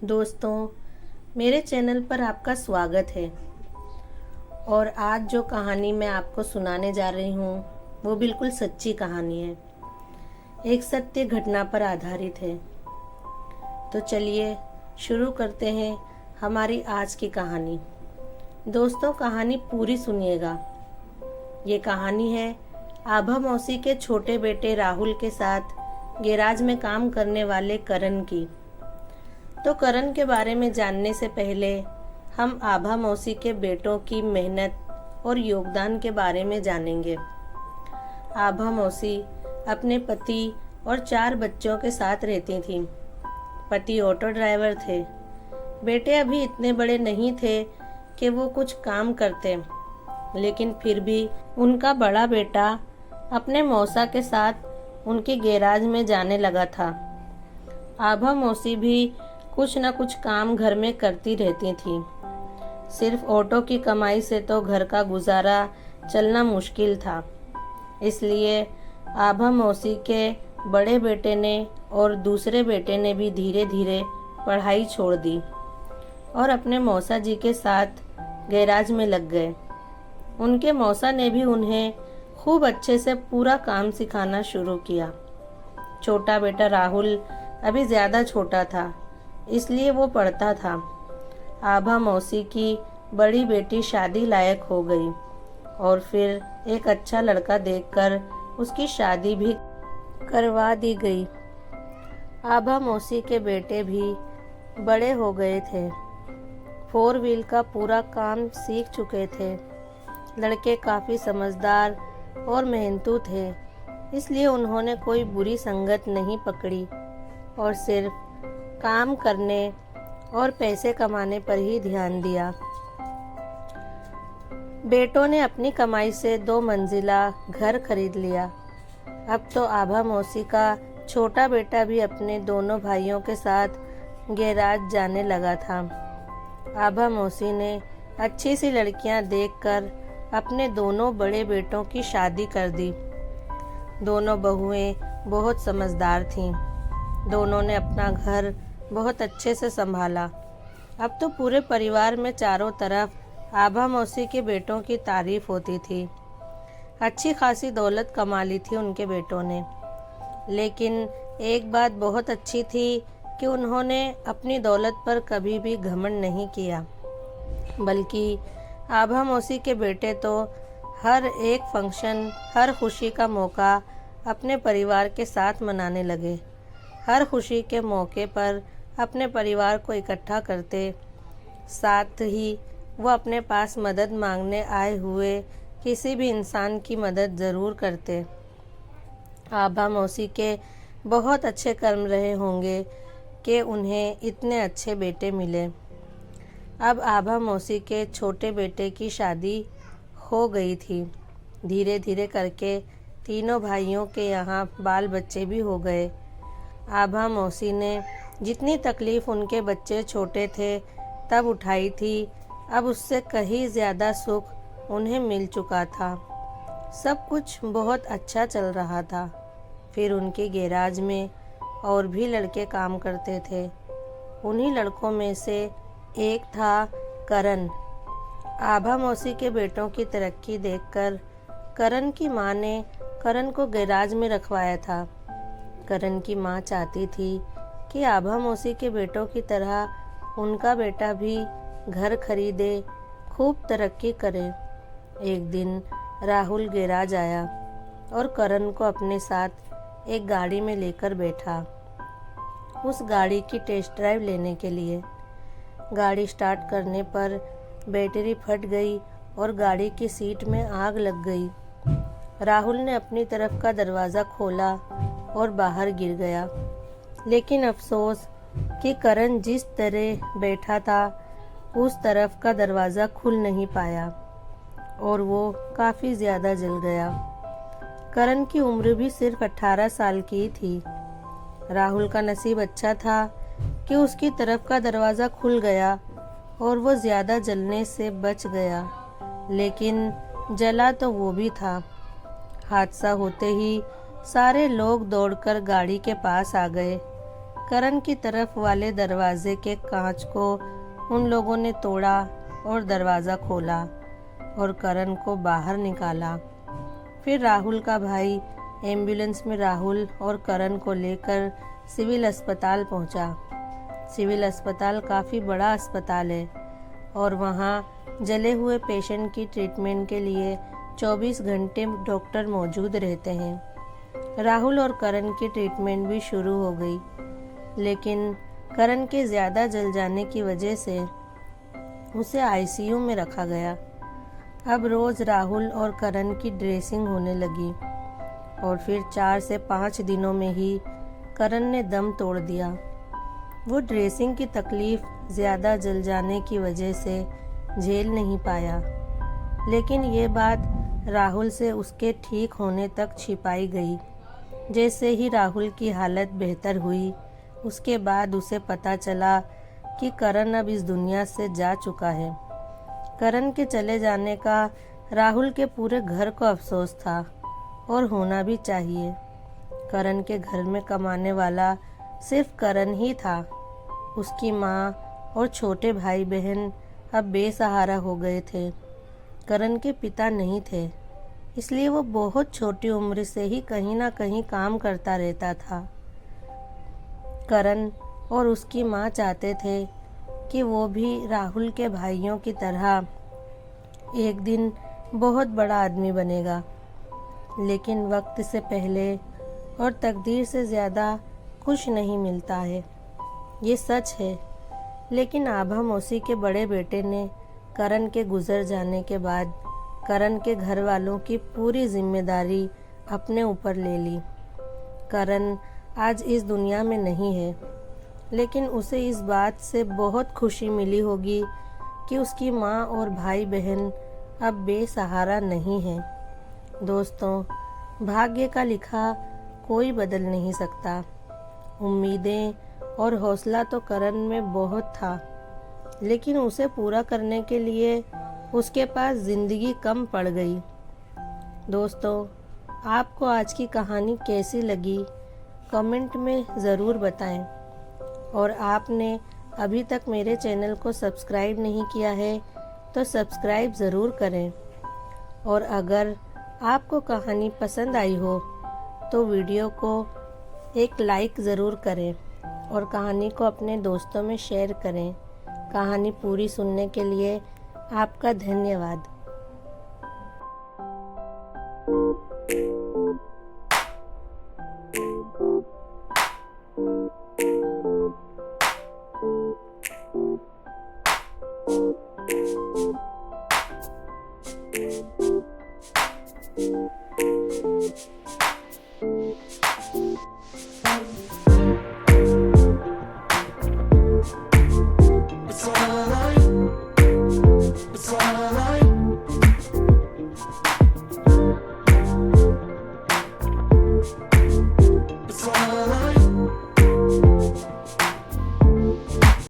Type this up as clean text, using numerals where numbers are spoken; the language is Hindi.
दोस्तों, मेरे चैनल पर आपका स्वागत है। और आज जो कहानी मैं आपको सुनाने जा रही हूँ वो बिल्कुल सच्ची कहानी है, एक सत्य घटना पर आधारित है। तो चलिए शुरू करते हैं हमारी आज की कहानी। दोस्तों, कहानी पूरी सुनिएगा। ये कहानी है आभा मौसी के छोटे बेटे राहुल के साथ गैराज में काम करने वाले करण की। तो करण के बारे में जानने से पहले हम आभा मौसी के बेटों की मेहनत और योगदान के बारे में जानेंगे। आभा मौसी अपने पति और 4 बच्चों के साथ रहती थीं। पति ऑटो ड्राइवर थे। बेटे अभी इतने बड़े नहीं थे कि वो कुछ काम करते, लेकिन फिर भी उनका बड़ा बेटा अपने मौसा के साथ उनके गैराज में जाने लगा था। आभा मौसी भी कुछ न कुछ काम घर में करती रहती थी। सिर्फ ऑटो की कमाई से तो घर का गुजारा चलना मुश्किल था। इसलिए आभा मौसी के बड़े बेटे ने और दूसरे बेटे ने भी धीरे धीरे पढ़ाई छोड़ दी और अपने मौसा जी के साथ गैराज में लग गए। उनके मौसा ने भी उन्हें खूब अच्छे से पूरा काम सिखाना शुरू किया। छोटा बेटा राहुल अभी ज़्यादा छोटा था, इसलिए वो पढ़ता था। आभा मौसी की बड़ी बेटी शादी लायक हो गई और फिर एक अच्छा लड़का देखकर उसकी शादी भी करवा दी गई। आभा मौसी के बेटे भी बड़े हो गए थे, 4 व्हील का पूरा काम सीख चुके थे। लड़के काफ़ी समझदार और मेहनतू थे, इसलिए उन्होंने कोई बुरी संगत नहीं पकड़ी और सिर्फ काम करने और पैसे कमाने पर ही ध्यान दिया। बेटों ने अपनी कमाई से 2 मंजिला घर खरीद लिया। अब तो आभा मौसी का छोटा बेटा भी अपने दोनों भाइयों के साथ गैराज जाने लगा था। आभा मौसी ने अच्छी सी लड़कियां देखकर अपने दोनों बड़े बेटों की शादी कर दी। दोनों बहुएं बहुत समझदार थीं। दोनों ने अपना घर बहुत अच्छे से संभाला। अब तो पूरे परिवार में चारों तरफ आभा मौसी के बेटों की तारीफ होती थी। अच्छी खासी दौलत कमा ली थी उनके बेटों ने। लेकिन एक बात बहुत अच्छी थी कि उन्होंने अपनी दौलत पर कभी भी घमंड नहीं किया, बल्कि आभा मौसी के बेटे तो हर एक फंक्शन, हर खुशी का मौका अपने परिवार के साथ मनाने लगे। हर खुशी के मौके पर अपने परिवार को इकट्ठा करते, साथ ही वो अपने पास मदद मांगने आए हुए किसी भी इंसान की मदद ज़रूर करते। आभा मौसी के बहुत अच्छे कर्म रहे होंगे कि उन्हें इतने अच्छे बेटे मिले। अब आभा मौसी के छोटे बेटे की शादी हो गई थी। धीरे धीरे करके तीनों भाइयों के यहाँ बाल बच्चे भी हो गए। आभा मौसी ने जितनी तकलीफ़ उनके बच्चे छोटे थे तब उठाई थी, अब उससे कहीं ज़्यादा सुख उन्हें मिल चुका था। सब कुछ बहुत अच्छा चल रहा था। फिर उनके गैराज में और भी लड़के काम करते थे। उन्हीं लड़कों में से एक था करण। आभा मौसी के बेटों की तरक्की देखकर करण की माँ ने करण को गैराज में रखवाया था। करण की माँ चाहती थी कि आभा मौसी के बेटों की तरह उनका बेटा भी घर खरीदे, खूब तरक्की करे। एक दिन राहुल गैराज आया और करण को अपने साथ एक गाड़ी में लेकर बैठा, उस गाड़ी की टेस्ट ड्राइव लेने के लिए। गाड़ी स्टार्ट करने पर बैटरी फट गई और गाड़ी की सीट में आग लग गई। राहुल ने अपनी तरफ का दरवाज़ा खोला और बाहर गिर गया। लेकिन अफसोस कि करण जिस तरह बैठा था उस तरफ का दरवाज़ा खुल नहीं पाया और वो काफ़ी ज़्यादा जल गया। करण की उम्र भी सिर्फ 18 साल की थी। राहुल का नसीब अच्छा था कि उसकी तरफ का दरवाज़ा खुल गया और वो ज़्यादा जलने से बच गया, लेकिन जला तो वो भी था। हादसा होते ही सारे लोग दौड़कर गाड़ी के पास आ गए। करण की तरफ वाले दरवाजे के कांच को उन लोगों ने तोड़ा और दरवाज़ा खोला और करण को बाहर निकाला। फिर राहुल का भाई एम्बुलेंस में राहुल और करण को लेकर सिविल अस्पताल पहुंचा। सिविल अस्पताल काफ़ी बड़ा अस्पताल है और वहाँ जले हुए पेशेंट की ट्रीटमेंट के लिए 24 घंटे डॉक्टर मौजूद रहते हैं। राहुल और करण की ट्रीटमेंट भी शुरू हो गई, लेकिन करण के ज़्यादा जल जाने की वजह से उसे आईसीयू में रखा गया। अब रोज़ राहुल और करण की ड्रेसिंग होने लगी और फिर 4 से 5 दिनों में ही करण ने दम तोड़ दिया। वो ड्रेसिंग की तकलीफ़ ज़्यादा जल जाने की वजह से झेल नहीं पाया, लेकिन ये बात राहुल से उसके ठीक होने तक छिपाई गई। जैसे ही राहुल की हालत बेहतर हुई, उसके बाद उसे पता चला कि करण अब इस दुनिया से जा चुका है। करण के चले जाने का राहुल के पूरे घर को अफसोस था और होना भी चाहिए। करण के घर में कमाने वाला सिर्फ करण ही था। उसकी माँ और छोटे भाई बहन अब बेसहारा हो गए थे। करण के पिता नहीं थे, इसलिए वो बहुत छोटी उम्र से ही कहीं ना कहीं काम करता रहता था। करण और उसकी माँ चाहते थे कि वो भी राहुल के भाइयों की तरह एक दिन बहुत बड़ा आदमी बनेगा, लेकिन वक्त से पहले और तकदीर से ज़्यादा कुछ नहीं मिलता है, ये सच है। लेकिन आभा मौसी के बड़े बेटे ने करण के गुजर जाने के बाद करण के घर वालों की पूरी जिम्मेदारी अपने ऊपर ले ली। करण आज इस दुनिया में नहीं है, लेकिन उसे इस बात से बहुत खुशी मिली होगी कि उसकी माँ और भाई बहन अब बेसहारा नहीं हैं। दोस्तों, भाग्य का लिखा कोई बदल नहीं सकता। उम्मीदें और हौसला तो करण में बहुत था, लेकिन उसे पूरा करने के लिए उसके पास ज़िंदगी कम पड़ गई। दोस्तों, आपको आज की कहानी कैसी लगी कमेंट में ज़रूर बताएं, और आपने अभी तक मेरे चैनल को सब्सक्राइब नहीं किया है तो सब्सक्राइब ज़रूर करें। और अगर आपको कहानी पसंद आई हो तो वीडियो को एक लाइक ज़रूर करें और कहानी को अपने दोस्तों में शेयर करें। कहानी पूरी सुनने के लिए आपका धन्यवाद।